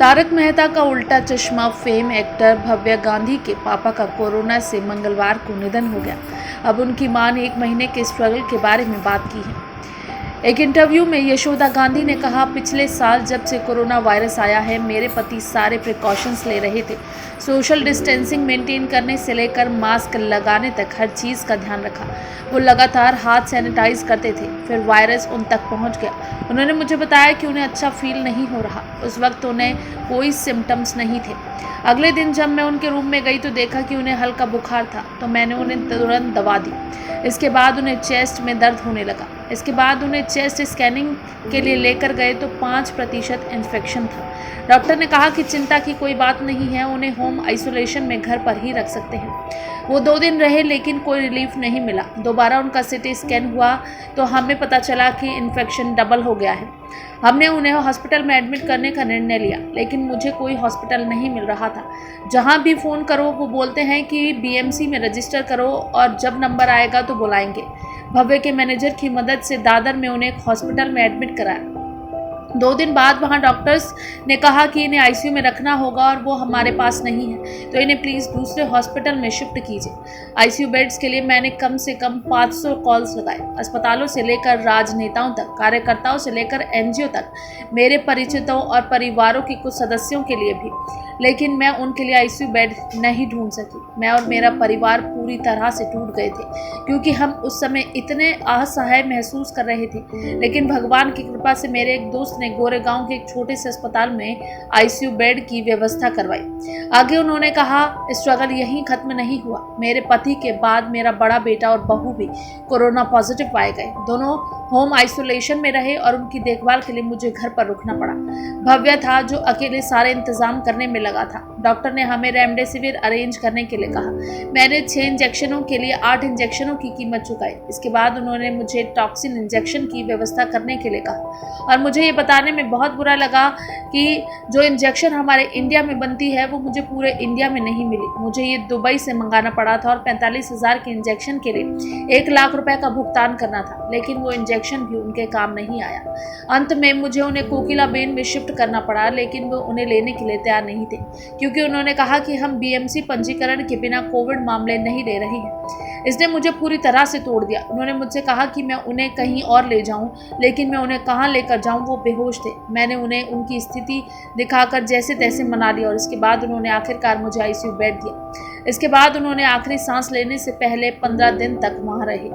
तारक मेहता का उल्टा चश्मा फेम एक्टर भव्या गांधी के पापा का कोरोना से मंगलवार को निधन हो गया। अब उनकी मां ने 1 महीने के स्ट्रगल के बारे में बात की है। एक इंटरव्यू में यशोदा गांधी ने कहा, पिछले साल जब से कोरोना वायरस आया है, मेरे पति सारे प्रिकॉशंस ले रहे थे। सोशल डिस्टेंसिंग मेंटेन करने से लेकर मास्क लगाने तक हर चीज़ का ध्यान रखा। वो लगातार हाथ सैनिटाइज करते थे। फिर वायरस उन तक पहुंच गया। उन्होंने मुझे बताया कि उन्हें अच्छा फील नहीं हो रहा। उस वक्त उन्हें कोई सिम्टम्स नहीं थे। अगले दिन जब मैं उनके रूम में गई तो देखा कि उन्हें हल्का बुखार था, तो मैंने उन्हें तुरंत दवा दी। इसके बाद उन्हें चेस्ट में दर्द होने लगा। इसके बाद उन्हें चेस्ट स्कैनिंग के लिए लेकर गए तो 5% इन्फेक्शन था। डॉक्टर ने कहा कि चिंता की कोई बात नहीं है, उन्हें होम आइसोलेशन में घर पर ही रख सकते हैं। वो 2 दिन रहे लेकिन कोई रिलीफ नहीं मिला। दोबारा उनका सिटी स्कैन हुआ तो हमें पता चला कि इन्फेक्शन डबल हो गया है। हमने उन्हें हॉस्पिटल में एडमिट करने का निर्णय लिया, लेकिन मुझे कोई हॉस्पिटल नहीं मिल रहा था। जहां भी फ़ोन करो वो बोलते हैं कि बीएमसी में रजिस्टर करो और जब नंबर आएगा तो बुलाएंगे। भव्य के मैनेजर की मदद से दादर में उन्हें एक हॉस्पिटल में एडमिट कराया। 2 दिन बाद वहां डॉक्टर्स ने कहा कि इन्हें आईसीयू में रखना होगा और वो हमारे पास नहीं है, तो इन्हें प्लीज़ दूसरे हॉस्पिटल में शिफ्ट कीजिए। आईसीयू बेड्स के लिए मैंने कम से कम 500 कॉल्स लगाए। अस्पतालों से लेकर राजनेताओं तक, कार्यकर्ताओं से लेकर एनजीओ तक, मेरे परिचितों और परिवारों के कुछ सदस्यों के लिए भी, लेकिन मैं उनके लिए आईसीयू बेड नहीं ढूंढ सकी। मैं और मेरा परिवार पूरी तरह से टूट गए थे, क्योंकि हम उस समय इतने असहाय महसूस कर रहे थे। लेकिन भगवान की कृपा से मेरे एक दोस्त ने गोरेगांव के एक छोटे से अस्पताल में आईसीयू बेड की व्यवस्था करवाई। आगे उन्होंने कहा, स्ट्रगल यहीं खत्म नहीं हुआ। मेरे पति के बाद मेरा बड़ा बेटा और बहू भी कोरोना पॉजिटिव पाए गए। दोनों होम आइसोलेशन में रहे और उनकी देखभाल के लिए मुझे घर पर रुकना पड़ा। भव्य था जो अकेले सारे इंतजाम करने में लगा था। डॉक्टर ने हमें रेमडेसिविर अरेंज करने के लिए कहा। मैंने 6 इंजेक्शनों के लिए 8 इंजेक्शनों की कीमत चुकाई। इसके बाद उन्होंने मुझे टॉक्सिन इंजेक्शन की व्यवस्था करने के लिए कहा और मुझे ये बताने में बहुत बुरा लगा कि जो इंजेक्शन हमारे इंडिया में बनती है वो मुझे पूरे इंडिया में नहीं मिली। मुझे ये दुबई से मंगाना पड़ा था और 45,000 के इंजेक्शन के लिए 1 लाख रुपए का भुगतान करना था, लेकिन वो इंजेक्शन भी उनके काम नहीं आया। अंत में मुझे उन्हें कोकिलाबेन में शिफ्ट करना पड़ा, लेकिन वो उन्हें लेने के लिए तैयार नहीं थे, क्योंकि उन्होंने कहा कि हम बीएमसी पंजीकरण के बिना कोविड मामले नहीं ले रहे हैं। इसने मुझे पूरी तरह से तोड़ दिया। उन्होंने मुझसे कहा कि मैं उन्हें कहीं और ले जाऊं, लेकिन मैं उन्हें कहां लेकर जाऊं, वो बेहोश थे। मैंने उन्हें उनकी स्थिति दिखाकर जैसे तैसे मना लिया और इसके बाद उन्होंने आखिरकार मुझे आईसीयू बेड दिया। इसके बाद उन्होंने आखिरी सांस लेने से पहले 15 दिन तक वहां रहे।